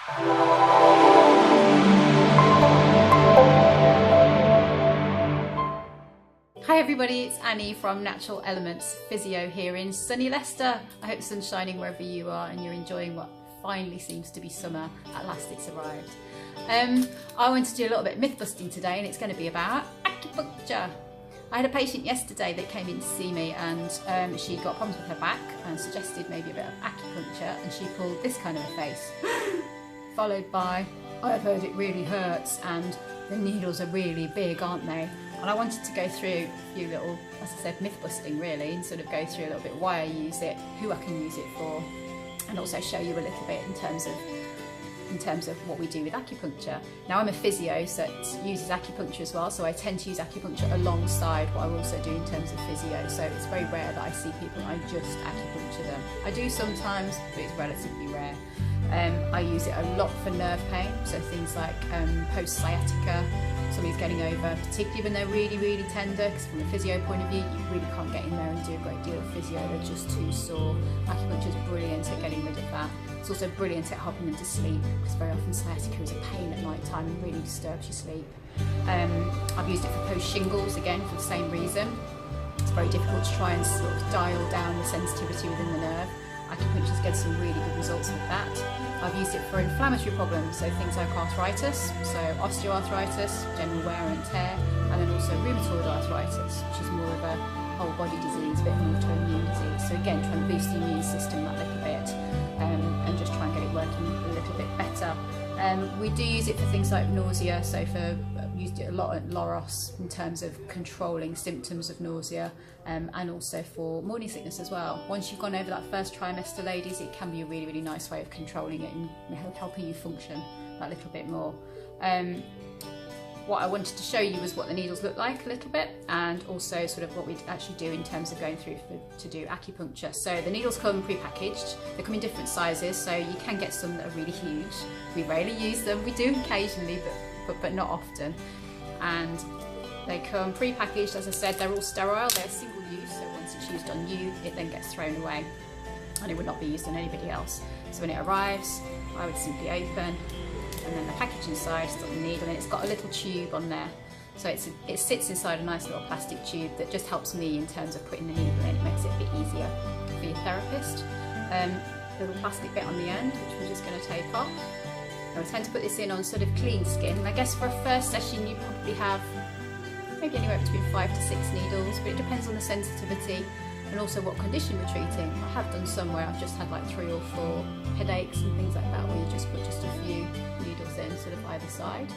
Hi everybody, it's Annie from Natural Elements Physio here in sunny Leicester. I hope the sun's shining wherever you are and you're enjoying what finally seems to be summer. At last it's arrived. I want to do a little bit of myth busting today, and it's going to be about acupuncture. I had a patient yesterday that came in to see me, and she got problems with her back and suggested maybe a bit of acupuncture, and she pulled this kind of a face followed by, I've heard it really hurts and the needles are really big, aren't they? And I wanted to go through a few little, as I said, myth busting really, and sort of go through a little bit why I use it, who I can use it for, and also show you a little bit in terms of what we do with acupuncture. Now I'm a physio, so it uses acupuncture as well, so I tend to use acupuncture alongside what I also do in terms of physio, so it's very rare that I see people and I just acupuncture them. I do sometimes, but it's relatively rare. I use it a lot for nerve pain, so things like post-sciatica, somebody's getting over, particularly when they're really, really tender, because from a physio point of view, you really can't get in there and do a great deal of physio, they're just too sore. Acupuncture is brilliant at getting rid of that. It's also brilliant at helping them to sleep, because very often sciatica is a pain at night time and really disturbs your sleep. I've used it for post-shingles, again, for the same reason. It's very difficult to try and sort of dial down the sensitivity within the nerve. Acupuncture's get some really good results with that. I've used it for inflammatory problems, so things like arthritis, so osteoarthritis, general wear and tear, and then also rheumatoid arthritis, which is more of a whole body disease, a bit of an autoimmune disease. So again, trying to boost the immune system that little bit, and just try and get it working a little bit better. We do use it for things like nausea, so I've used it a lot at Loros in terms of controlling symptoms of nausea, and also for morning sickness as well. Once you've gone over that first trimester, ladies, it can be a really, really nice way of controlling it and helping you function that little bit more. What I wanted to show you was what the needles look like a little bit, and also sort of what we actually do in terms of going through to do acupuncture. So the needles come pre-packaged, they come in different sizes, so you can get some that are really huge. We rarely use them, we do occasionally, but not often. And they come pre-packaged, as I said, they're all sterile, they're single use, so once it's used on you, it then gets thrown away, and it would not be used on anybody else. So when it arrives, I would simply open, and then the package inside, it's got the needle, and it's got a little tube on there. So it sits inside a nice little plastic tube that just helps me in terms of putting the needle in. It makes it a bit easier for your therapist. Little plastic bit on the end, which we're just going to take off. I tend to put this in on sort of clean skin. I guess for a first session you probably have maybe anywhere between 5 to 6 needles, but it depends on the sensitivity and also what condition we're treating. I have done some where I've just had like 3 or 4 headaches and things like that, where you just put just a few needles in sort of either side.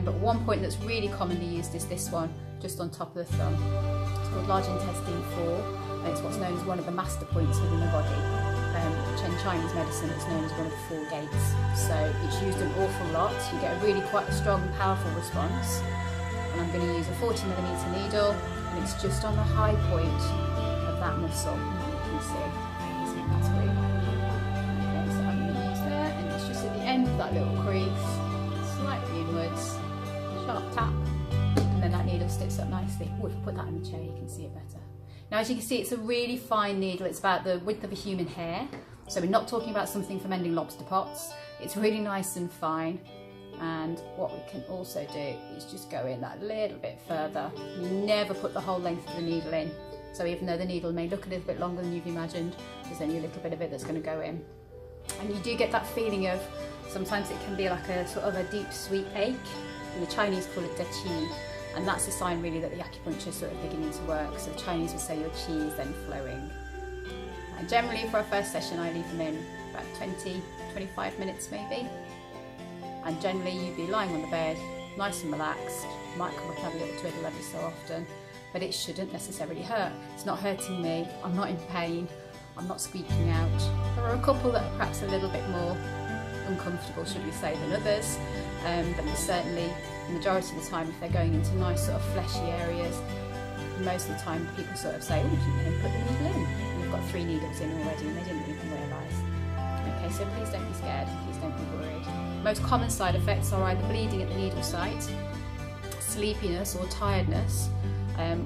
But one point that's really commonly used is this one, just on top of the thumb. It's called large intestine 4, and it's what's known as one of the master points within the body. In Chinese medicine, it's known as one of the 4 gates. So it's used an awful lot. You get a really quite a strong and powerful response. And I'm going to use a 40mm needle, and it's just on the high point of that muscle. You can see that's really. Okay, so I'm going to use there, and it's just at the end of that little crease, slightly inwards, sharp tap, and then that needle sticks up nicely. Oh, if I put that in the chair, you can see it better. Now, as you can see, it's a really fine needle. It's about the width of a human hair. So we're not talking about something for mending lobster pots. It's really nice and fine. And what we can also do is just go in that little bit further. You never put the whole length of the needle in. So even though the needle may look a little bit longer than you've imagined, there's only a little bit of it that's going to go in. And you do get that feeling of, sometimes it can be like a sort of a deep sweet ache. And the Chinese call it da qi. And that's a sign really that the acupuncture is sort of beginning to work. So the Chinese would say your qi is then flowing. And generally for a first session, I leave them in about 20-25 minutes maybe. And generally you'd be lying on the bed, nice and relaxed. You might come up and have a little twiddle every so often, but it shouldn't necessarily hurt. It's not hurting me, I'm not in pain, I'm not squeaking out. There are a couple that are perhaps a little bit more uncomfortable, should we say, than others, but certainly the majority of the time, if they're going into nice sort of fleshy areas, most of the time people sort of say, oh, you can put the needle in. And you've got 3 needles in already and they didn't even realise. Okay, so please don't be scared, please don't be worried. Most common side effects are either bleeding at the needle site, sleepiness or tiredness,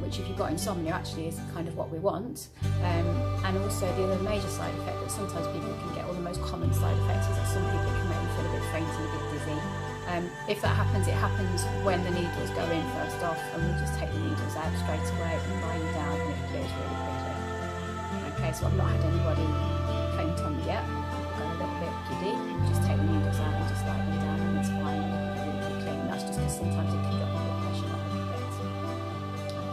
which if you've got insomnia actually is kind of what we want, and also the other major side effect that sometimes people can get, or the most common side effect, is that some people can make them feel a bit If that happens, it happens when the needles go in first off, and we just take the needles out straight away and lie you down, and it clears really quickly. Okay, so I've not had anybody faint on me yet. Go a little bit giddy, just take the needles out and just lie them down, and it's fine really quickly. And that's just because sometimes it can drop the blood pressure up a bit.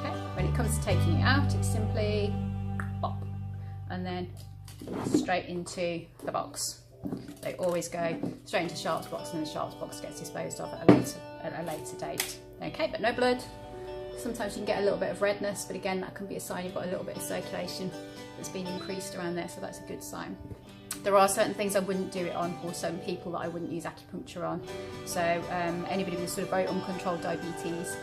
Okay, when it comes to taking it out, it's simply pop, and then straight into the box. They always go straight into sharps box, and the sharps box gets disposed of at a later date. Okay, but no blood. Sometimes you can get a little bit of redness, but again, that can be a sign you've got a little bit of circulation that's been increased around there, so that's a good sign. There are certain things I wouldn't do it on, or certain people that I wouldn't use acupuncture on. So anybody with sort of very uncontrolled diabetes,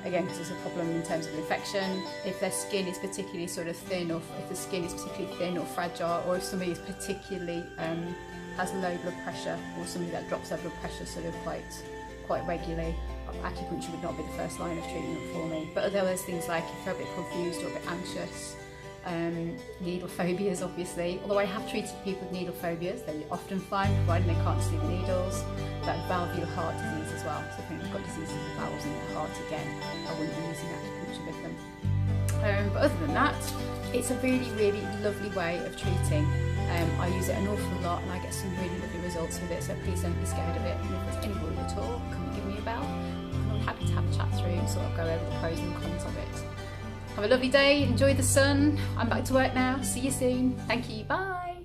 again, because there's a problem in terms of infection. If their skin is particularly sort of thin, or if the skin is particularly thin or fragile, or if somebody is particularly has low blood pressure, or somebody that drops their blood pressure sort of quite regularly, acupuncture would not be the first line of treatment for me. But there was things like if they're a bit confused or a bit anxious, needle phobias obviously, although I have treated people with needle phobias, they're often fine providing they can't see the needles. But valvular heart disease as well, so if anyone's got diseases of the valves in their heart, again, I wouldn't be using acupuncture with them. But other than that, it's a really, really lovely way of treating. I use it an awful lot, and I get some really lovely results with it, so please don't be scared of it. And if there's anybody at all, come and give me a bell. I'm happy to have a chat through and sort of go over the pros and cons of it. Have a lovely day, enjoy the sun. I'm back to work now, see you soon. Thank you, bye.